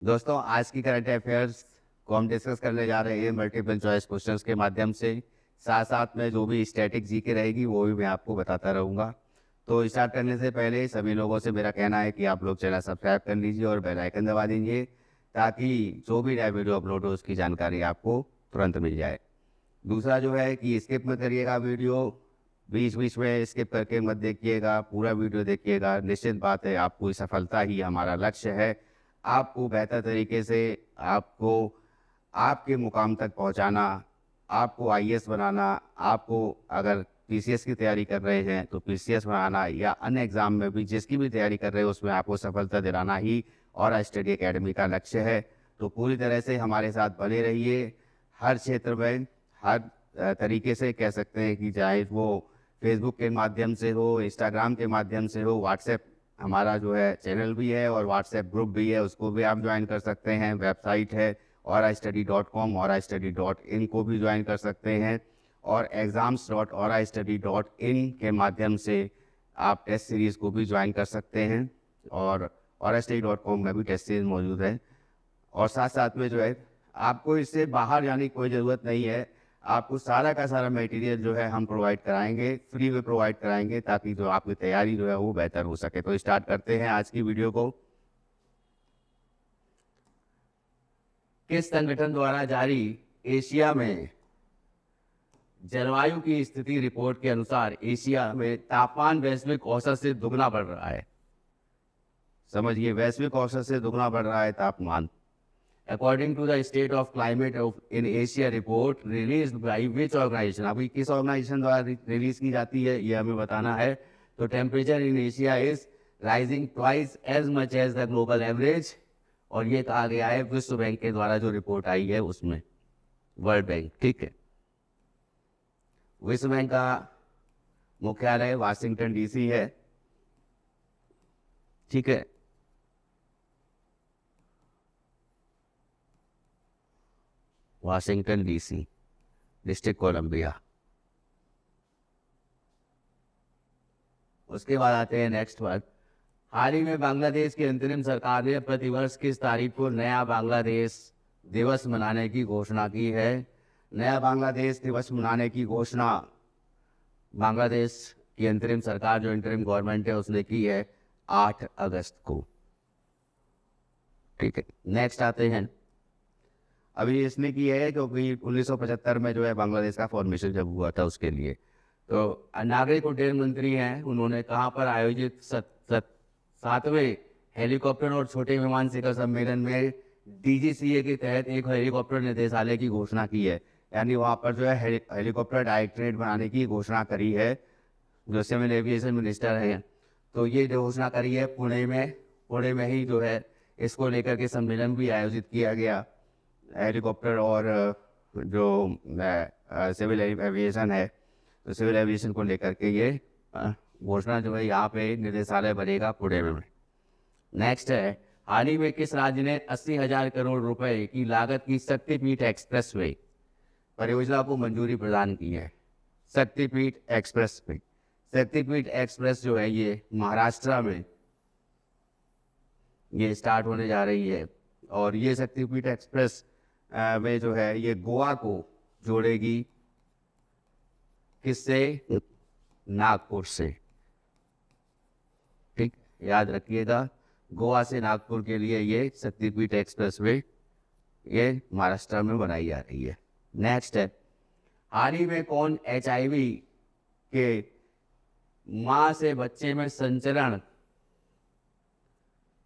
दोस्तों, आज की करंट अफेयर्स को हम डिस्कस करने जा रहे हैं मल्टीपल चॉइस क्वेश्चंस के माध्यम से। साथ साथ में जो भी स्टैटिक जीके रहेगी वो भी मैं आपको बताता रहूँगा। तो स्टार्ट करने से पहले सभी लोगों से मेरा कहना है कि आप लोग चैनल सब्सक्राइब कर लीजिए और बेल आइकन दबा दीजिए, ताकि जो भी नया वीडियो अपलोड हो उसकी जानकारी आपको तुरंत मिल जाए। दूसरा जो है कि स्किप मत करिएगा वीडियो, बीच बीच में स्किप करके मत देखिएगा, पूरा वीडियो देखिएगा। निश्चित बात है, आपकी सफलता ही हमारा लक्ष्य है। आपको बेहतर तरीके से आपको आपके मुकाम तक पहुंचाना, आपको आईएएस बनाना, आपको अगर पीसीएस की तैयारी कर रहे हैं तो पीसीएस बनाना, या अन्य एग्जाम में भी जिसकी भी तैयारी कर रहे हो उसमें आपको सफलता दिलाना ही और स्टडी एकेडमी का लक्ष्य है। तो पूरी तरह से हमारे साथ बने रहिए। हर क्षेत्र में, हर तरीके से कह सकते हैं कि चाहे वो फेसबुक के माध्यम से हो, इंस्टाग्राम के माध्यम से हो, व्हाट्सएप हमारा जो है चैनल भी है और व्हाट्सएप ग्रुप भी है, उसको भी आप ज्वाइन कर सकते हैं। वेबसाइट है aurastudy.com, aurastudy.in को भी ज्वाइन कर सकते हैं, और exams.aurastudy.in के माध्यम से आप टेस्ट सीरीज़ को भी ज्वाइन कर सकते हैं, और aurastudy.com में भी टेस्ट सीरीज मौजूद है। और साथ साथ में जो है आपको इससे बाहर जाने की कोई ज़रूरत नहीं है। आपको सारा का सारा मटेरियल जो है हम प्रोवाइड कराएंगे, फ्री में प्रोवाइड कराएंगे, ताकि जो आपकी तैयारी जो है वो बेहतर हो सके। तो स्टार्ट करते हैं आज की वीडियो को। किस संगठन द्वारा जारी एशिया में जलवायु की स्थिति रिपोर्ट के अनुसार एशिया में तापमान वैश्विक औसत से दुगना बढ़ रहा है? समझिए, वैश्विक औसत से दुगना बढ़ रहा है तापमान। According to the state of climate in Asia report released by which organization, अभी किस ऑर्गेनाइजेशन द्वारा रिलीज की जाती है ये हमें बताना है। तो temperature in Asia is rising twice as much as the global average, और ये कहा गया है विश्व बैंक के द्वारा जो रिपोर्ट आई है उसमें, वर्ल्ड बैंक, ठीक है। विश्व बैंक का मुख्यालय वाशिंगटन डीसी है, ठीक है। Washington DC, district Columbia. उसके बाद आते हैं नेक्स्ट वर्ड। हाल ही में बांग्लादेश की अंतरिम सरकार ने प्रतिवर्ष किस तारीख को नया बांग्लादेश दिवस मनाने की घोषणा की है? नया बांग्लादेश दिवस मनाने की घोषणा बांग्लादेश की अंतरिम सरकार, जो इंटरिम गवर्नमेंट है, उसने की है 8 अगस्त को, ठीक है। नेक्स्ट आते हैं, अभी इसने की है क्योंकि 1975 में जो है बांग्लादेश का फॉर्मेशन जब हुआ था उसके लिए। तो नागरिक उड्डयन मंत्री हैं, उन्होंने कहाँ पर आयोजित 7वें हेलीकॉप्टर और छोटे विमान शिखर सम्मेलन में डीजीसीए के तहत एक हेलीकॉप्टर निदेशालय की घोषणा की है। यानी वहाँ पर जो है हेलीकॉप्टर डायरेक्टरेट बनाने की घोषणा करी है, जो सिविल एविएशन मिनिस्टर हैं। तो ये जो घोषणा करी है पुणे में ही जो है इसको लेकर के सम्मेलन भी आयोजित किया गया। हेलीकॉप्टर और जो सिविल एविएशन है, तो सिविल एविएशन को लेकर के ये घोषणा जो है यहाँ पे निदेशालय बनेगा पुणे में। नेक्स्ट है, हाल ही में किस राज्य ने 80,000 करोड़ रुपए की लागत की शक्तिपीठ एक्सप्रेसवे परियोजना को मंजूरी प्रदान की है? शक्तिपीठ एक्सप्रेसवे, शक्तिपीठ एक्सप्रेस जो है ये महाराष्ट्र में ये स्टार्ट होने जा रही है, और ये शक्तिपीठ एक्सप्रेस में जो है ये गोवा को जोड़ेगी, किससे? नागपुर से, ठीक, याद रखिएगा। गोवा से नागपुर के लिए ये शक्तिपीठ एक्सप्रेसवे ये महाराष्ट्र में बनाई जा रही है। नेक्स्ट है, हाल ही में कौन एचआईवी के मां से बच्चे में संचरण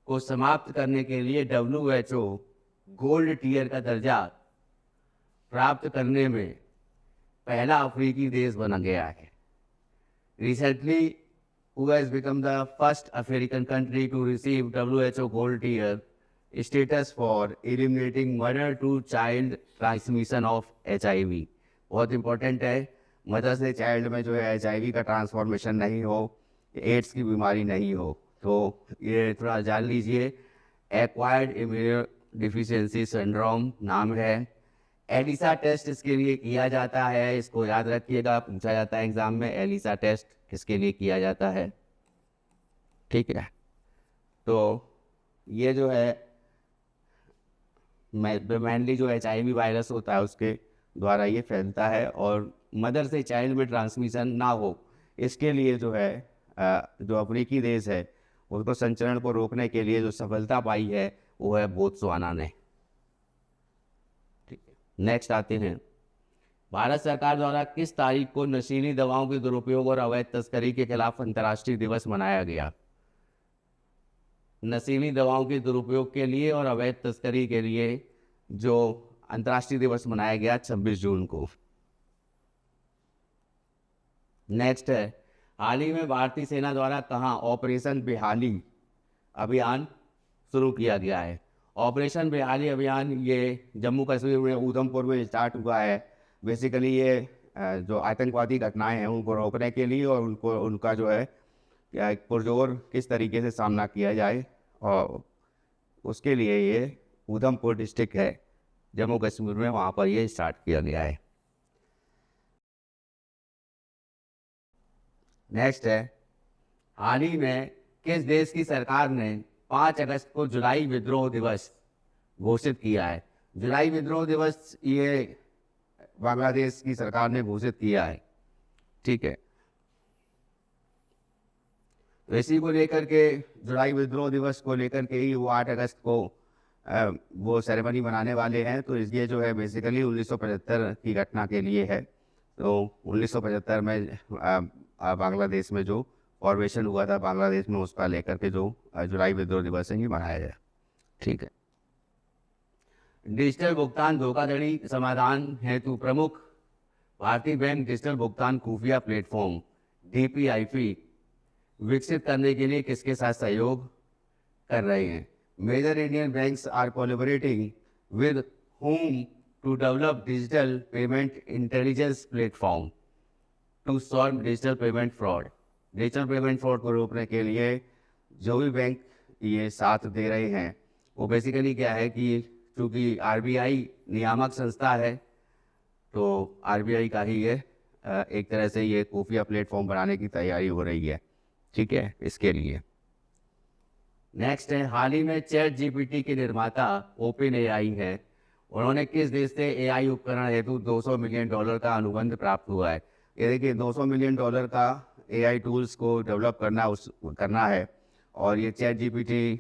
को समाप्त करने के लिए WHO गोल्ड टीयर का दर्जा प्राप्त करने में पहला अफ्रीकी देश बना गया है? Recently, who has become the first African country to receive WHO gold tier status for eliminating mother to child transmission of HIV? बहुत इंपॉर्टेंट है, मदर से चाइल्ड में जो है HIV का ट्रांसफॉर्मेशन नहीं हो, एड्स की बीमारी नहीं हो। तो ये थोड़ा जान लीजिए। एक्वायर्ड इम्यूनो डिफिशियंसी सिंड्रोम नाम है। एलिसा टेस्ट इसके लिए किया जाता है, इसको याद रखिएगा, पूछा जाता है एग्जाम में, एलिसा टेस्ट किसके लिए किया जाता है, ठीक है। तो ये जो है मेनली जो HIV वायरस होता है उसके द्वारा ये फैलता है, और मदर से चाइल्ड में ट्रांसमिशन ना हो इसके लिए जो है जो अफ्रीकी देश है उसको संचरण को रोकने के लिए जो सफलता पाई है वो है बोत्सवाना ने। ठीक है, नेक्स्ट आते हैं, भारत सरकार द्वारा किस तारीख को नशीली दवाओं के दुरुपयोग और अवैध तस्करी के खिलाफ अंतर्राष्ट्रीय दिवस मनाया गया? नशीली दवाओं के दुरुपयोग के लिए और अवैध तस्करी के लिए जो अंतर्राष्ट्रीय दिवस मनाया गया 26 जून को। नेक्स्ट है, हाल ही में भारतीय सेना द्वारा कहां ऑपरेशन बेहाली अभियान शुरू किया गया है? ऑपरेशन बेहाली अभियान ये जम्मू कश्मीर में उधमपुर में स्टार्ट हुआ है। बेसिकली ये जो आतंकवादी घटनाएं हैं उनको रोकने के लिए और उनका जो है पुरजोर किस तरीके से सामना किया जाए, और उसके लिए ये उधमपुर डिस्ट्रिक्ट है जम्मू कश्मीर में, वहाँ पर ये स्टार्ट किया गया है। नेक्स्ट है, हाल ही में किस देश की सरकार ने 5 अगस्त को जुलाई विद्रोह दिवस घोषित किया है? जुलाई विद्रोह दिवस ये बांग्लादेश की सरकार ने घोषित किया है। ठीक है, तो इसी को लेकर के जुलाई विद्रोह दिवस को लेकर के ही वो 8 अगस्त को वो सेरेमनी मनाने वाले हैं। तो ये जो है बेसिकली 1975 की घटना के लिए है। तो 1975 में बांग्लादेश में जो फॉर्मेशन हुआ था बांग्लादेश में, उसका लेकर के जो जुलाई विद्रोह दिवस है ये मनाया गया। ठीक है, डिजिटल भुगतान धोखाधड़ी समाधान हेतु प्रमुख भारतीय बैंक डिजिटल भुगतान खुफिया प्लेटफॉर्म DPIP विकसित करने के लिए किसके साथ सहयोग कर रहे हैं? Major Indian banks are collaborating with whom to develop digital payment intelligence platform to solve digital payment fraud। Digital payment fraud को रोकने के लिए जो भी बैंक ये साथ दे रहे हैं वो बेसिकली क्या है कि चूँकि RBI नियामक संस्था है, तो RBI का ही ये एक तरह से ये खुफिया प्लेटफॉर्म बनाने की तैयारी हो रही है। ठीक है, इसके लिए। नेक्स्ट है, हाल ही में ChatGPT के निर्माता OpenAI है, उन्होंने किस देश से AI उपकरण हेतु $200 मिलियन का अनुबंध प्राप्त हुआ है? ये देखिए $200 मिलियन का AI टूल्स को डेवलप करना है, और ये ChatGPT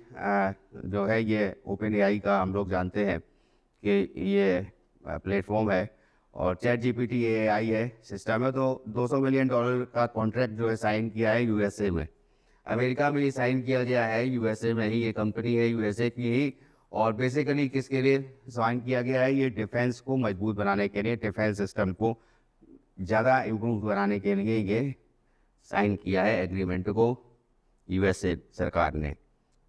जो है ये OpenAI का हम लोग जानते हैं कि ये प्लेटफॉर्म है, और ChatGPT AI है सिस्टम है। तो $200 मिलियन का कॉन्ट्रैक्ट जो है साइन किया है USA में, अमेरिका में ही साइन किया गया है, USA में ही ये कंपनी है, USA की ही। और बेसिकली किसके लिए साइन किया गया है? ये डिफेंस को मजबूत बनाने के लिए, डिफेंस सिस्टम को ज़्यादा इम्प्रूव बनाने के लिए ये साइन किया है एग्रीमेंट को USA सरकार ने।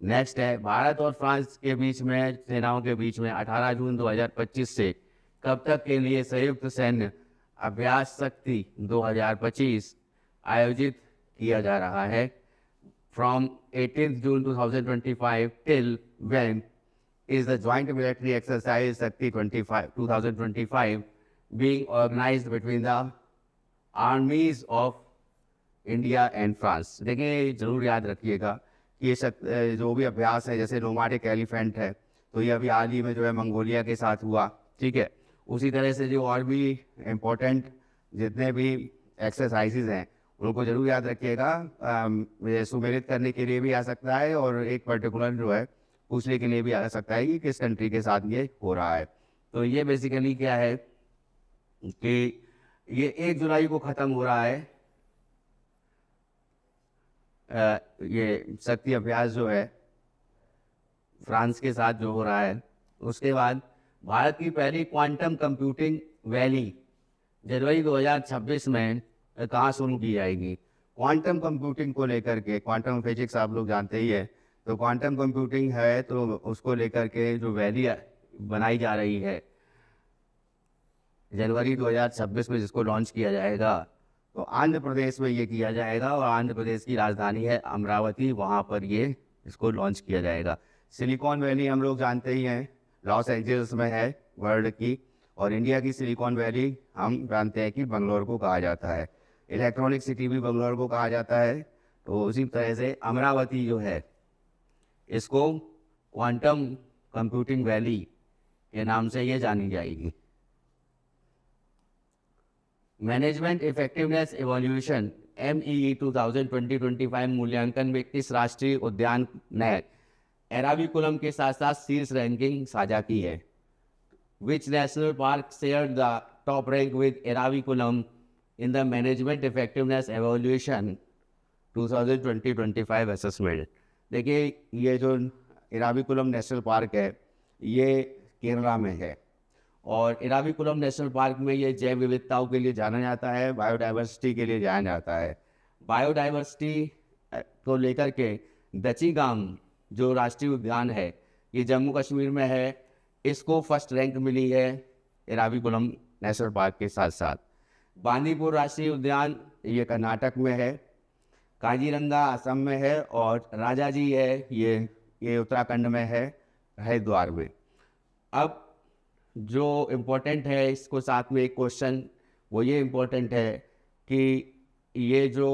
नेक्स्ट है, भारत और फ्रांस के बीच में सेनाओं के बीच में 18 जून 2025 से कब तक के लिए संयुक्त सैन्य अभ्यास शक्ति 2025 आयोजित किया जा रहा है? From 18 June 2025 till when is the joint military exercise Shakti 2025 being organized between the armies of India and France? देखिए, जरूर याद रखिएगा कि ये जो भी अभ्यास है, जैसे रोमाटिक एलिफेंट है, तो ये अभी हाल ही में जो है मंगोलिया के साथ हुआ। ठीक है, उसी तरह से जो और भी इम्पोर्टेंट जितने भी एक्सरसाइजेज हैं उनको जरूर याद रखिएगा। सुमेलित करने के लिए भी आ सकता है, और एक पर्टिकुलर जो है पूछने के लिए भी आ सकता है कि किस कंट्री के साथ ये हो रहा है। तो ये बेसिकली क्या है कि ये 1 जुलाई को ख़त्म हो रहा है, ये शक्ति अभ्यास जो है फ्रांस के साथ जो हो रहा है। उसके बाद भारत की पहली क्वांटम कंप्यूटिंग वैली जनवरी 2026 में कहाँ शुरू की जाएगी? क्वांटम कंप्यूटिंग को लेकर के, क्वांटम फिजिक्स आप लोग जानते ही है, तो क्वांटम कंप्यूटिंग है तो उसको लेकर के जो वैली बनाई जा रही है जनवरी 2026 में, जिसको लॉन्च किया जाएगा, तो आंध्र प्रदेश में ये किया जाएगा, और आंध्र प्रदेश की राजधानी है अमरावती, वहाँ पर ये इसको लॉन्च किया जाएगा। सिलिकॉन वैली हम लोग जानते ही हैं, लॉस एंजल्स में है वर्ल्ड की, और इंडिया की सिलिकॉन वैली हम जानते हैं कि बंगलोर को कहा जाता है। इलेक्ट्रॉनिक सिटी भी बंगलोर को कहा जाता है। तो उसी तरह से अमरावती जो है इसको क्वांटम कंप्यूटिंग वैली के नाम से ये जानी जाएगी। मैनेजमेंट इफेक्टिवनेस इवोल्यूशन MEE 2020-25 मूल्यांकन में किस राष्ट्रीय उद्यान ने एराविकुलम के साथ साथ शीर्ष रैंकिंग साझा की है? Which national park shared the top rank with Eraviculam in the Management Effectiveness Evaluation 2020-25 assessment? देखिए, ये जो एराविकुलम नेशनल पार्क है ये केरला में है, और एराविकुलम नेशनल पार्क में ये जैव विविधताओं के लिए जाना जाता है, बायोडाइवर्सिटी के लिए जाना जाता है। बायोडाइवर्सिटी को लेकर के दचीगाम जो राष्ट्रीय उद्यान है ये जम्मू कश्मीर में है, इसको फर्स्ट रैंक मिली है एराविकुलम नेशनल पार्क के साथ साथ। बांदीपुर राष्ट्रीय उद्यान ये कर्नाटक में है, काजीरंगा असम में है, और राजाजी है ये उत्तराखंड में है, हरिद्वार में। अब जो इम्पोर्टेंट है इसको साथ में एक क्वेश्चन वो ये इम्पोर्टेंट है कि ये जो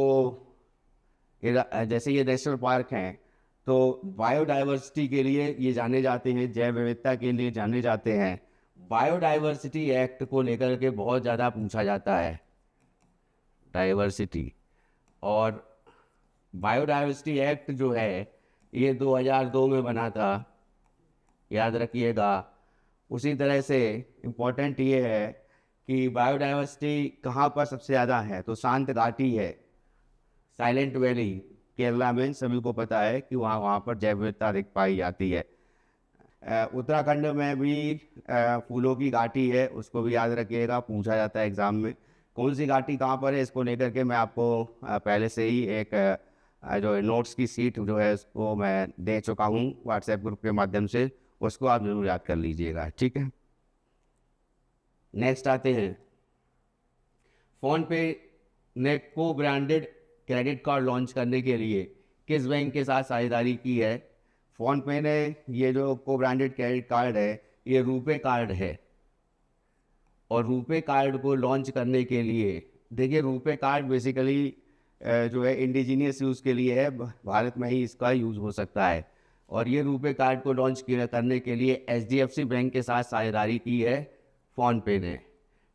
जैसे ये नेशनल पार्क हैं तो बायोडाइवर्सिटी के लिए ये जाने जाते हैं, जैव विविधता के लिए जाने जाते हैं। बायोडाइवर्सिटी एक्ट को लेकर के बहुत ज़्यादा पूछा जाता है, डाइवर्सिटी। और बायोडाइवर्सिटी एक्ट जो है ये 2002 में बना था, याद रखिएगा। उसी तरह से इम्पोर्टेंट ये है कि बायोडाइवर्सिटी कहाँ पर सबसे ज़्यादा है, तो शांत घाटी है, साइलेंट वैली केरला में, सभी को पता है कि वहाँ पर जैव विविधता अधिक पाई जाती है। उत्तराखंड में भी फूलों की घाटी है, उसको भी याद रखिएगा, पूछा जाता है एग्ज़ाम में। कौन सी घाटी कहाँ पर है इसको लेकर के मैं आपको पहले से ही एक जो नोट्स की सीट जो है उसको मैं दे चुका हूँ व्हाट्सएप ग्रुप के माध्यम से, उसको आप जरूर याद कर लीजिएगा, ठीक है। नेक्स्ट आते हैं, फोन पे ने को ब्रांडेड क्रेडिट कार्ड लॉन्च करने के लिए किस बैंक के साथ साझेदारी की है? फोन पे ने ये जो को ब्रांडेड क्रेडिट कार्ड है ये रुपे कार्ड है, और रुपे कार्ड को लॉन्च करने के लिए देखिए रुपे कार्ड बेसिकली जो है इंडिजीनियस यूज़ के लिए है, भारत में ही इसका यूज़ हो सकता है। और ये रुपे कार्ड को लॉन्च करने के लिए HDFC बैंक के साथ साझेदारी की है फ़ोनपे ने।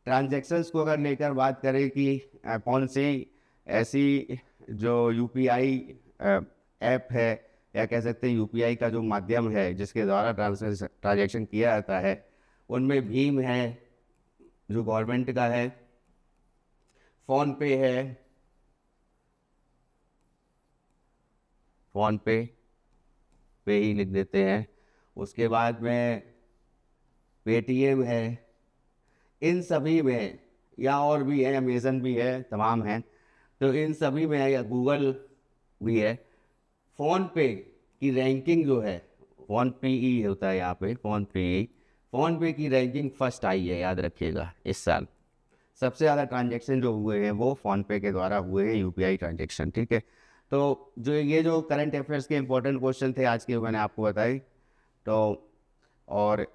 ट्रांजैक्शंस को अगर लेकर बात करें कि कौन सी ऐसी जो UPI ऐप है या कह सकते हैं UPI का जो माध्यम है जिसके द्वारा ट्रांजैक्शन किया जाता है, उनमें भीम है जो गवर्नमेंट का है, फ़ोनपे है, फ़ोनपे पे ही लिख देते हैं, उसके बाद में पेटीएम है, इन सभी में, या और भी है, अमेज़न भी है, तमाम हैं, तो इन सभी में है, या गूगल भी है। फ़ोनपे की रैंकिंग जो है, फ़ोनपे ही होता है यहाँ पे, फ़ोनपे की रैंकिंग फर्स्ट आई है, याद रखिएगा। इस साल सबसे ज़्यादा ट्रांजैक्शन जो हुए हैं वो फ़ोनपे के द्वारा हुए हैं, UPI ट्रांजैक्शन, ठीक है। तो जो ये जो करंट अफेयर्स के इंपॉर्टेंट क्वेश्चन थे आज के मैंने आपको बताए, तो और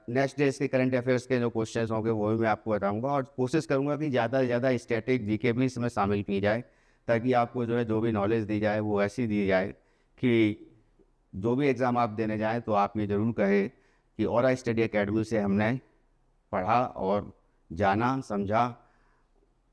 नेक्स्ट डेज के करंट अफेयर्स के जो क्वेश्चंस होंगे वो भी मैं आपको बताऊंगा, और कोशिश करूंगा कि ज़्यादा से ज़्यादा स्टैटिक जीके भी इसमें शामिल की जाए, ताकि आपको जो है जो भी नॉलेज दी जाए वो ऐसी दी जाए कि जो भी एग्ज़ाम आप देने जाएँ तो आप ये ज़रूर कहें कि औरा स्टडी एकेडमी से हमने पढ़ा और जाना समझा,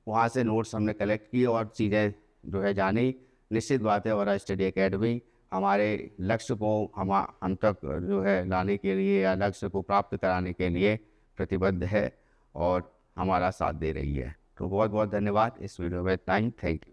वहाँ से नोट्स हमने कलेक्ट किए और चीज़ें जो है जानी। निश्चित बात है औरा स्टडी एकेडमी हमारे लक्ष्य को हम तक जो है लाने के लिए या लक्ष्य को प्राप्त कराने के लिए प्रतिबद्ध है और हमारा साथ दे रही है। तो बहुत बहुत धन्यवाद। इस वीडियो में इतना ही। Thank you.